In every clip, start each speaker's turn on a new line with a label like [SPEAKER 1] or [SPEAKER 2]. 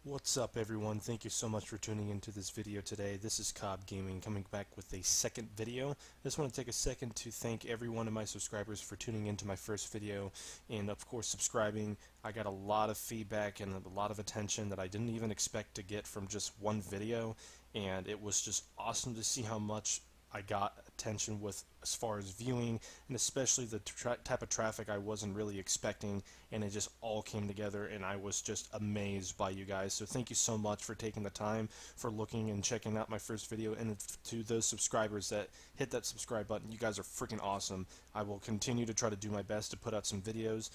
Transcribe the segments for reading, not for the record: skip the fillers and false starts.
[SPEAKER 1] What's up everyone, thank you so much for tuning into this video today. This is Cobb Gaming coming back with a second video. I just want to take a second to thank every one of my subscribers for tuning into my first video and of course subscribing. I got a lot of feedback and a lot of attention that I didn't even expect to get from just one video, and it was just awesome to see how much I got attention with as far as viewing, and especially the type of traffic I wasn't really expecting, and it just all came together and I was just amazed by you guys. So thank you so much for taking the time, for looking and checking out my first video, and to those subscribers that hit that subscribe button, you guys are freaking awesome. I will continue to try to do my best to put out some videos,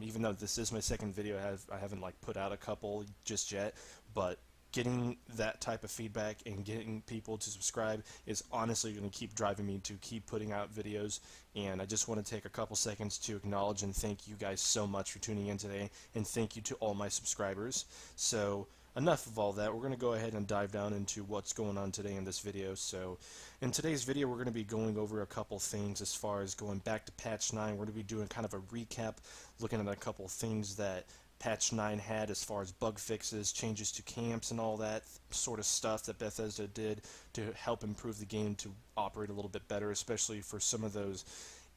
[SPEAKER 1] even though this is my second video. I haven't like put out a couple just yet, but getting that type of feedback and getting people to subscribe is honestly going to keep driving me to keep putting out videos. And I just want to take a couple seconds to acknowledge and thank you guys so much for tuning in today, and thank you to all my subscribers. So enough of all that, we're going to go ahead and dive down into what's going on today in this video. So in today's video we're going to be going over a couple things as far as going back to patch 9. We're going to be doing kind of a recap, looking at a couple things that Patch 9 had as far as bug fixes, changes to camps, and all that sort of stuff that Bethesda did to help improve the game to operate a little bit better, especially for some of those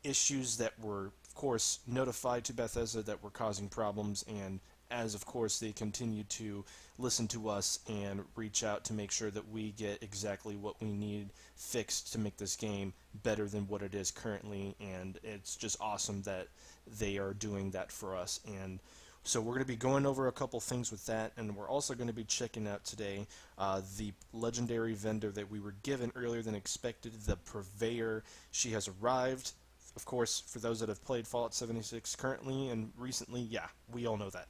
[SPEAKER 1] issues that were, of course, notified to Bethesda that were causing problems, and as, of course, they continue to listen to us and reach out to make sure that we get exactly what we need fixed to make this game better than what it is currently, and it's just awesome that they are doing that for us. And so we're going to be going over a couple things with that, and we're also going to be checking out today the legendary vendor that we were given earlier than expected, the Purveyor. She has arrived. Of course, for those that have played Fallout 76 currently and recently, yeah, we all know that.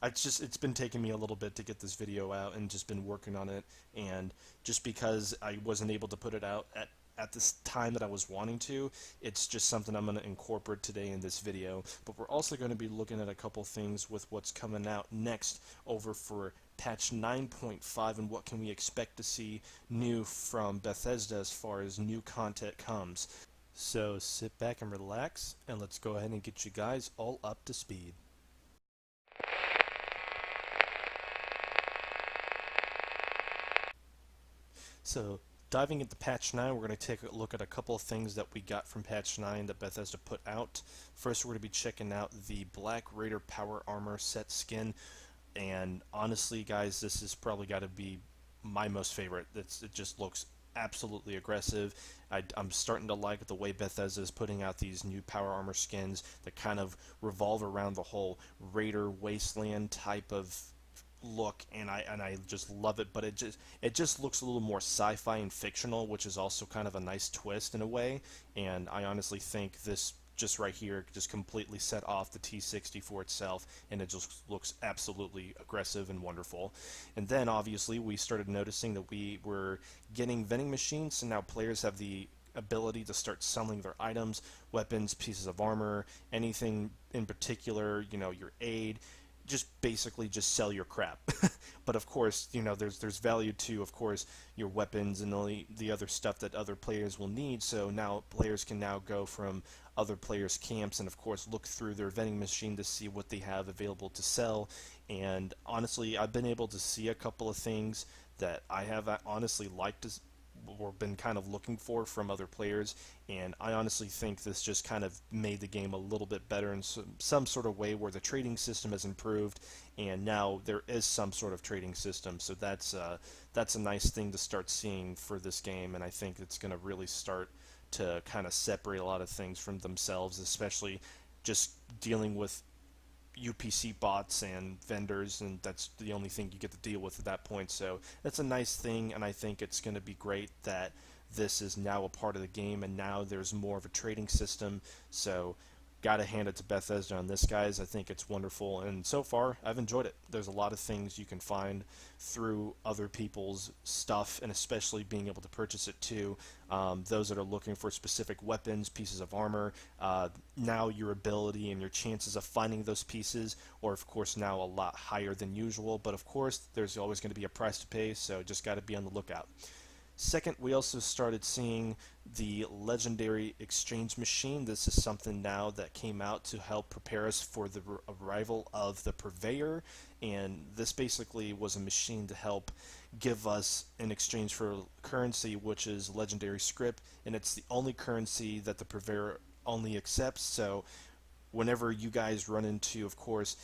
[SPEAKER 1] It's been taking me a little bit to get this video out and just been working on it, and just because I wasn't able to put it out at this time that I was wanting to, it's just something I'm going to incorporate today in this video. But we're also going to be looking at a couple things with what's coming out next over for patch 9.5 and what can we expect to see new from Bethesda as far as new content comes. So sit back and relax, and let's go ahead and get you guys all up to speed. So diving into patch 9, we're going to take a look at a couple of things that we got from patch 9 that Bethesda put out. First, we're going to be checking out the Black Raider Power Armor set skin, and honestly guys, this has probably got to be my most favorite. It just looks absolutely aggressive. I'm starting to like the way Bethesda is putting out these new power armor skins that kind of revolve around the whole Raider Wasteland type of look, and I just love it. But it just looks a little more sci-fi and fictional, which is also kind of a nice twist in a way. And I honestly think this just right here just completely set off the T60 for itself, and it just looks absolutely aggressive and wonderful. And then obviously we started noticing that we were getting vending machines, so now players have the ability to start selling their items, weapons, pieces of armor, anything in particular, you know, your aid, just basically just sell your crap. But of course, you know, there's value to, of course, your weapons and the other stuff that other players will need. So now players can now go from other players' camps and of course look through their vending machine to see what they have available to sell. And honestly, I've been able to see a couple of things that I have honestly liked or been kind of looking for from other players, and I honestly think this just kind of made the game a little bit better in some sort of way, where the trading system has improved and now there is some sort of trading system. So that's a nice thing to start seeing for this game, and I think it's going to really start to kind of separate a lot of things from themselves, especially just dealing with UPC bots and vendors, and that's the only thing you get to deal with at that point. So that's a nice thing, and I think it's going to be great that this is now a part of the game and now there's more of a trading system. So gotta hand it to Bethesda on this, guys. I think it's wonderful, and so far I've enjoyed it. There's a lot of things you can find through other people's stuff, and especially being able to purchase it too. Those that are looking for specific weapons, pieces of armor, now your ability and your chances of finding those pieces are of course now a lot higher than usual, but of course there's always going to be a price to pay, so just got to be on the lookout. Second, we also started seeing the legendary exchange machine. This is something now that came out to help prepare us for the arrival of the Purveyor, and this basically was a machine to help give us in exchange for currency, which is legendary script, and it's the only currency that the Purveyor only accepts. So whenever you guys run into, of course,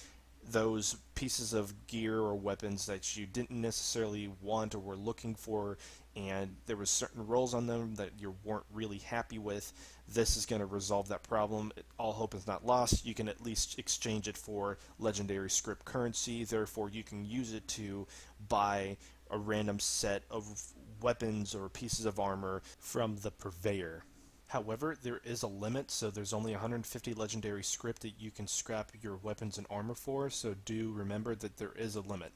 [SPEAKER 1] those pieces of gear or weapons that you didn't necessarily want or were looking for, and there was certain rolls on them that you weren't really happy with, this is going to resolve that problem. All hope is not lost. You can at least exchange it for legendary script currency, therefore you can use it to buy a random set of weapons or pieces of armor from the Purveyor. However, there is a limit, so there's only 150 legendary script that you can scrap your weapons and armor for, so do remember that there is a limit.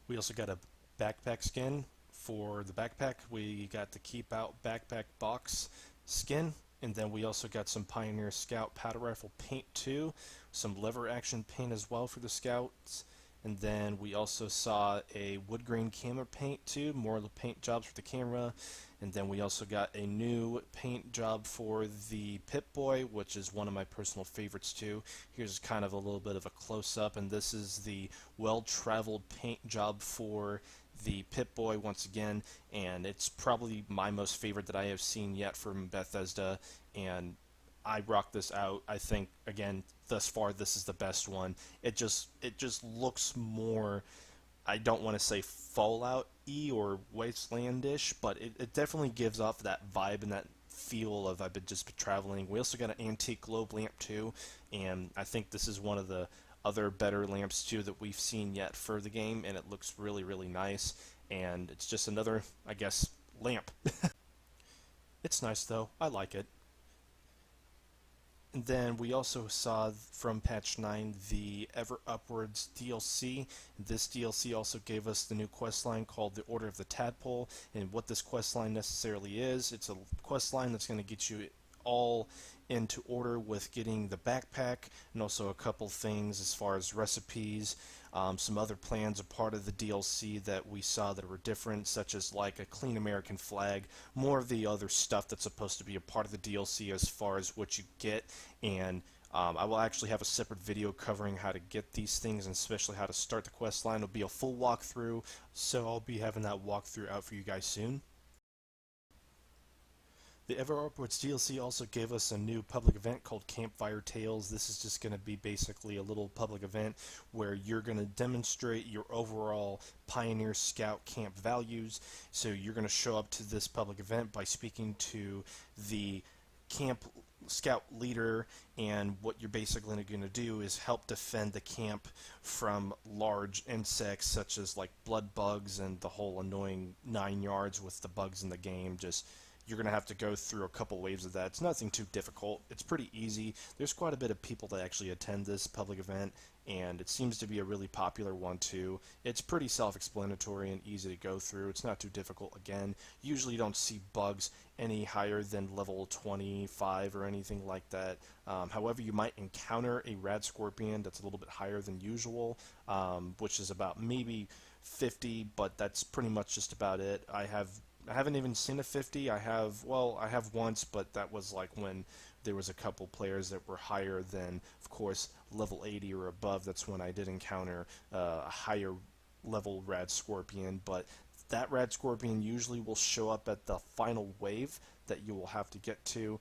[SPEAKER 1] We also got a backpack skin. For the backpack, we got the Keep Out backpack box skin, and then we also got some Pioneer Scout powder rifle paint too, some lever action paint as well for the scouts, and then we also saw a wood grain camera paint too, more of the paint jobs for the camera. And then we also got a new paint job for the Pip-Boy, which is one of my personal favorites too. Here's kind of a little bit of a close-up, and this is the well-traveled paint job for the Pip-Boy once again, and it's probably my most favorite that I have seen yet from Bethesda, and I rock this out. I think, again, thus far this is the best one. It just looks more, I don't want to say Fallout-y or Wasteland-ish, but it definitely gives off that vibe and that feel of I've been just traveling. We also got an antique globe lamp too, and I think this is one of the other better lamps too that we've seen yet for the game, and it looks really, really nice, and it's just another, I guess, lamp. It's nice though. I like it. And then we also saw from patch 9 the Ever Upwards DLC. This DLC also gave us the new questline called the Order of the Tadpole, and what this questline necessarily is, it's a questline that's going to get you all into order with getting the backpack, and also a couple things as far as recipes. Some other plans are part of the DLC that we saw that were different, such as like a clean American flag, more of the other stuff that's supposed to be a part of the DLC as far as what you get, and I will actually have a separate video covering how to get these things and especially how to start the quest line. It'll be a full walkthrough, so I'll be having that walkthrough out for you guys soon. The Ever Upwards DLC also gave us a new public event called Campfire Tales. This is just going to be basically a little public event where you're going to demonstrate your overall Pioneer Scout camp values. So you're going to show up to this public event by speaking to the camp scout leader, and what you're basically going to do is help defend the camp from large insects such as like blood bugs and the whole annoying 9 yards with the bugs in the game. Just you're going to have to go through a couple waves of that. It's nothing too difficult. It's pretty easy. There's quite a bit of people that actually attend this public event, and it seems to be a really popular one too. It's pretty self-explanatory and easy to go through. It's not too difficult. Again, usually you don't see bugs any higher than level 25 or anything like that. However, you might encounter a rad scorpion that's a little bit higher than usual, which is about maybe 50, but that's pretty much just about it. I haven't even seen a 50. I have once, but that was like when there was a couple players that were higher than, of course, level 80 or above. That's when I did encounter a higher level rad scorpion, but that rad scorpion usually will show up at the final wave that you will have to get to.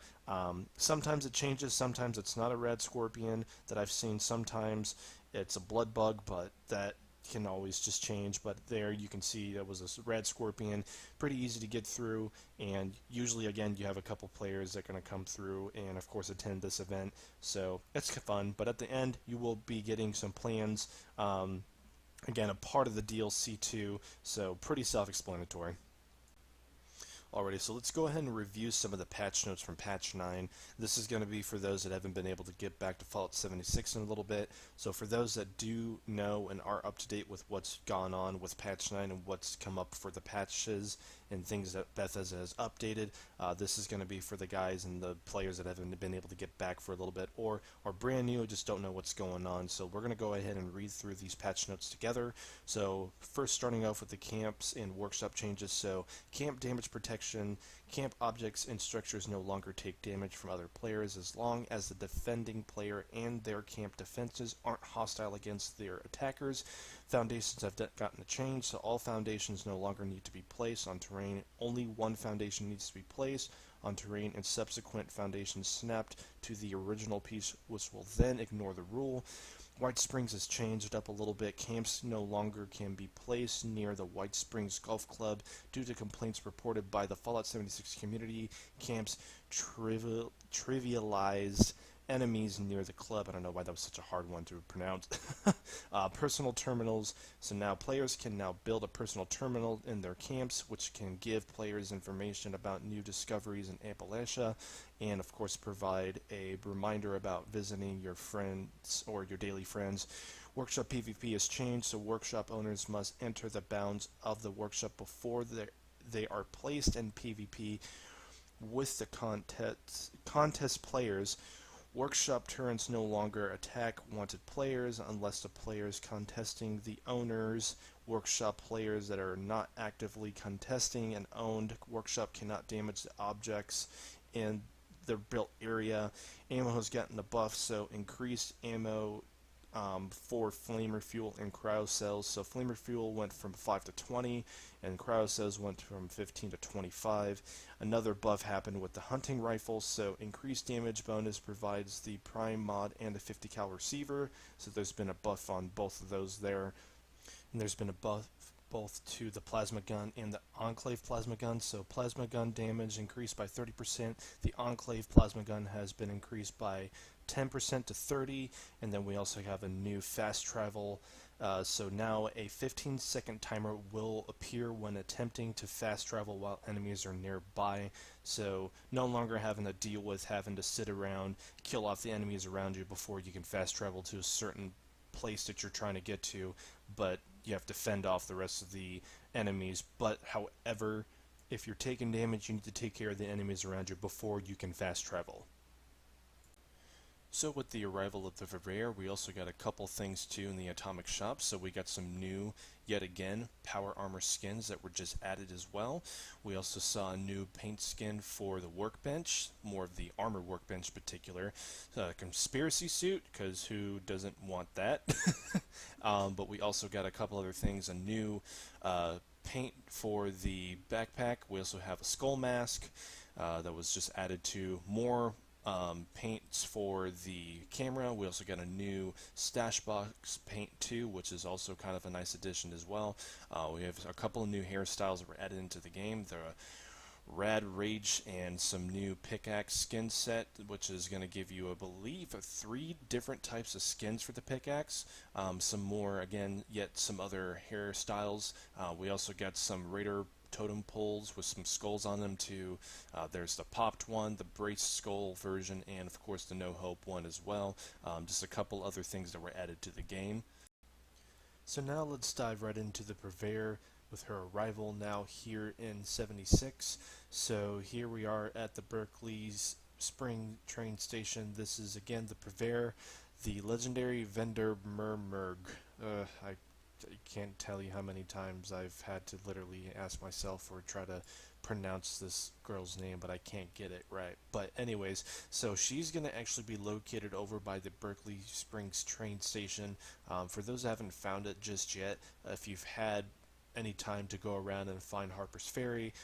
[SPEAKER 1] Sometimes it changes, sometimes it's not a rad scorpion that I've seen, sometimes it's a blood bug, but that can always just change. But there you can see that was a red scorpion, pretty easy to get through, and usually again you have a couple players that are going to come through and of course attend this event, so it's fun. But at the end you will be getting some plans, again a part of the DLC too, so pretty self-explanatory. Alrighty, so let's go ahead and review some of the patch notes from patch 9. This is going to be for those that haven't been able to get back to Fallout 76 in a little bit. So for those that do know and are up to date with what's gone on with patch 9 and what's come up for the patches and things that Bethesda has updated, this is going to be for the guys and the players that haven't been able to get back for a little bit or are brand new and just don't know what's going on. So we're going to go ahead and read through these patch notes together. So first, starting off with the camps and workshop changes. So camp damage protection. Camp objects and structures no longer take damage from other players as long as the defending player and their camp defenses aren't hostile against their attackers. Foundations have gotten a change, so all foundations no longer need to be placed on terrain. Only one foundation needs to be placed on terrain, and subsequent foundations snapped to the original piece, which will then ignore the rule. White Springs has changed up a little bit. Camps no longer can be placed near the White Springs Golf Club due to complaints reported by the Fallout 76 community. Camps trivialized enemies near the club. I don't know why that was such a hard one to pronounce. Personal terminals. So now players can now build a personal terminal in their camps, which can give players information about new discoveries in Appalachia, and of course provide a reminder about visiting your friends or your daily friends. Workshop PvP has changed, so workshop owners must enter the bounds of the workshop before they are placed in PvP with the contest players. Workshop turrets no longer attack wanted players unless the players contesting the owners. Workshop players that are not actively contesting an owned workshop cannot damage the objects in their built area. Ammo has gotten a buff, so increased ammo for flamer fuel and cryo cells. So flamer fuel went from 5 to 20 and cryo cells went from 15 to 25. Another buff happened with the hunting rifle, so increased damage bonus provides the prime mod and a 50 cal receiver, so there's been a buff on both of those there. And there's been a buff both to the plasma gun and the enclave plasma gun. So plasma gun damage increased by 30%. The enclave plasma gun has been increased by 10% to 30, and then we also have a new fast travel. So now a 15-second timer will appear when attempting to fast travel while enemies are nearby. So no longer having to deal with having to sit around, kill off the enemies around you before you can fast travel to a certain place that you're trying to get to, but you have to fend off the rest of the enemies. But however, if you're taking damage, you need to take care of the enemies around you before you can fast travel. So with the arrival of the Purveyor, we also got a couple things too in the Atomic Shop. So we got some new, yet again, power armor skins that were just added as well. We also saw a new paint skin for the workbench, more of the armor workbench in particular. Conspiracy suit, because who doesn't want that? But we also got a couple other things, a new paint for the backpack. We also have a skull mask that was just added to. More paints for the camera. We also got a new stash box paint too, which is also kind of a nice addition as well. We have a couple of new hairstyles that were added into the game. The Rad Rage and some new pickaxe skin set, which is going to give you, I believe, 3 different types of skins for the pickaxe. Some more, again, yet some other hairstyles. We also got some Raider totem poles with some skulls on them too. There's the popped one, the braced skull version, and of course the no hope one as well. Just a couple other things that were added to the game. So now let's dive right into the Purveyor with her arrival now here in 76. So here we are at the Berkeley's Spring train station. This is again the Purveyor, the legendary vendor Mermerg. I can't tell you how many times I've had to literally ask myself or try to pronounce this girl's name, but I can't get it right. But anyways, so she's going to actually be located over by the Berkeley Springs train station. For those who haven't found it just yet, if you've had any time to go around and find Harper's Ferry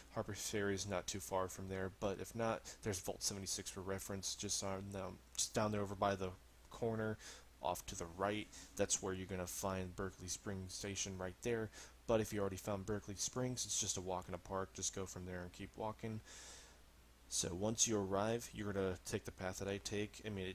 [SPEAKER 1] is not too far from there, but if not, there's Vault 76 for reference, just down there over by the corner. Off to the right, that's where you're going to find Berkeley Springs Station right there. But if you already found Berkeley Springs, it's just a walk in a park. Just go from there and keep walking. So once you arrive, you're going to take the path that I take. I mean,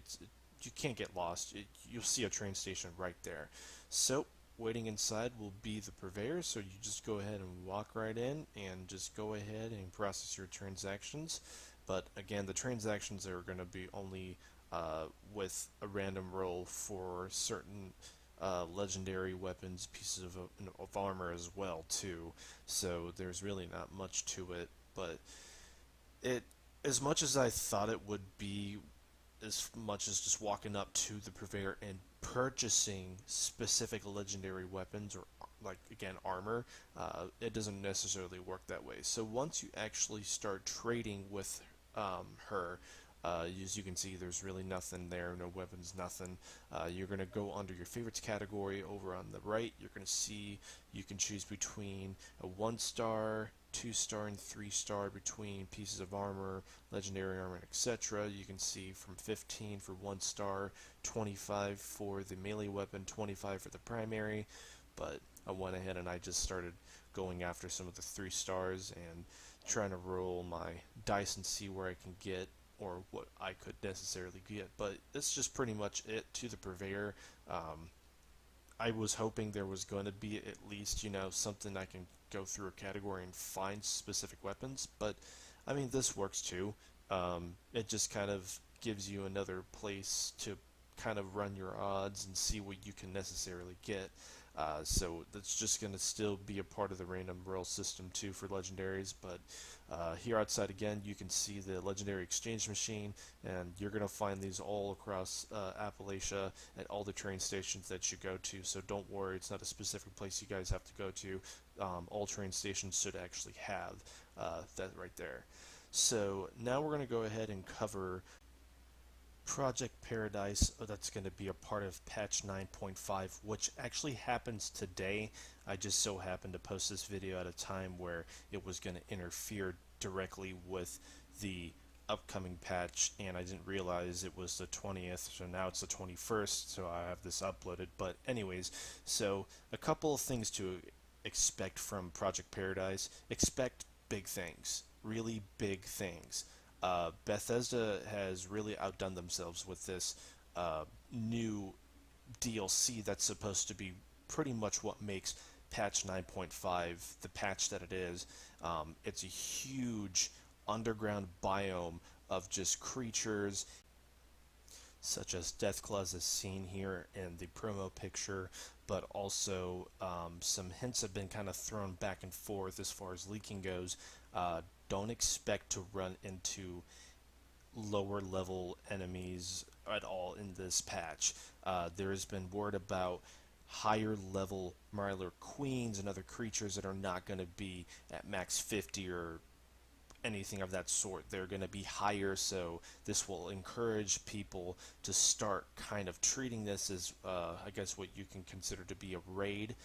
[SPEAKER 1] you can't get lost. You'll see a train station right there. So waiting inside will be the Purveyor, so you just go ahead and walk right in and just go ahead and process your transactions. But again, the transactions are going to be only with a random roll for certain legendary weapons, pieces of armor as well too. So there's really not much to it, but it, as much as I thought it would be, as much as just walking up to the Purveyor and purchasing specific legendary weapons or, like, again, armor, it doesn't necessarily work that way. So once you actually start trading with her, as you can see, there's really nothing there, no weapons, nothing. You're going to go under your favorites category over on the right. You're going to see you can choose between a 1-star, 2-star, and 3-star between pieces of armor, legendary armor, etc. You can see from 15 for 1-star, 25 for the melee weapon, 25 for the primary. But I went ahead and I just started going after some of the 3-stars and trying to roll my dice and see where I can get, or what I could necessarily get. But that's just pretty much it to the Purveyor. I was hoping there was going to be at least, something I can go through a category and find specific weapons, but I mean, this works too. It just kind of gives you another place to kind of run your odds and see what you can necessarily get. So that's just going to still be a part of the random roll system too for legendaries, but here outside again you can see the legendary exchange machine, and you're going to find these all across Appalachia at all the train stations that you go to, so don't worry, it's not a specific place you guys have to go to. All train stations should actually have that right there. So now we're going to go ahead and cover Project Paradise. That's going to be a part of patch 9.5, which actually happens today. I just so happened to post this video at a time where it was going to interfere directly with the upcoming patch, and I didn't realize it was the 20th, so now it's the 21st, so I have this uploaded. But anyways, so a couple of things to expect from Project Paradise. Expect big things, really big things. Bethesda has really outdone themselves with this new DLC that's supposed to be pretty much what makes patch 9.5 the patch that it is. It's a huge underground biome of just creatures such as Deathclaws as seen here in the promo picture, but also some hints have been kind of thrown back and forth as far as leaking goes. Don't expect to run into lower level enemies at all in this patch. There has been word about higher level Marler Queens and other creatures that are not going to be at max 50 or anything of that sort. They're going to be higher, so this will encourage people to start kind of treating this as, I guess, what you can consider to be a raid.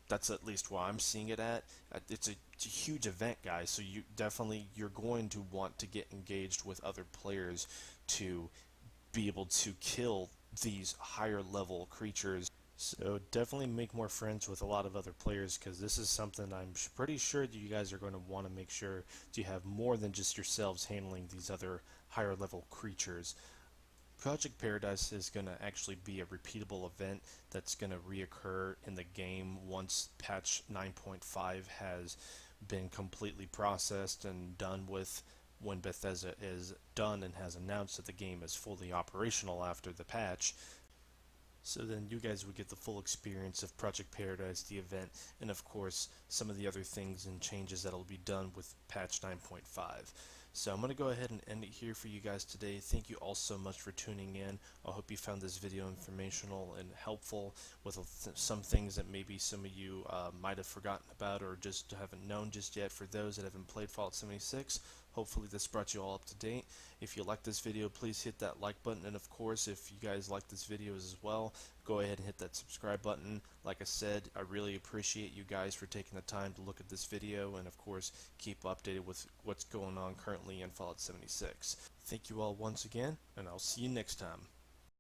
[SPEAKER 1] That's at least where I'm seeing it at. It's a huge event, guys, so you're going to want to get engaged with other players to be able to kill these higher level creatures. So definitely make more friends with a lot of other players, because this is something I'm pretty sure that you guys are going to want to make sure to have more than just yourselves handling these other higher level creatures. Project Paradise is going to actually be a repeatable event that's going to reoccur in the game once patch 9.5 has been completely processed and done with, when Bethesda is done and has announced that the game is fully operational after the patch. So then you guys would get the full experience of Project Paradise, the event, and of course some of the other things and changes that'll be done with patch 9.5. So I'm going to go ahead and end it here for you guys today. Thank you all so much for tuning in. I hope you found this video informational and helpful with some things that maybe some of you might have forgotten about or just haven't known just yet. For those that haven't played Fallout 76, hopefully this brought you all up to date. If you like this video, please hit that like button, and of course if you guys like this video as well, go ahead and hit that subscribe button. Like I said, I really appreciate you guys for taking the time to look at this video, and of course keep updated with what's going on currently in Fallout 76. Thank you all once again, and I'll see you next time.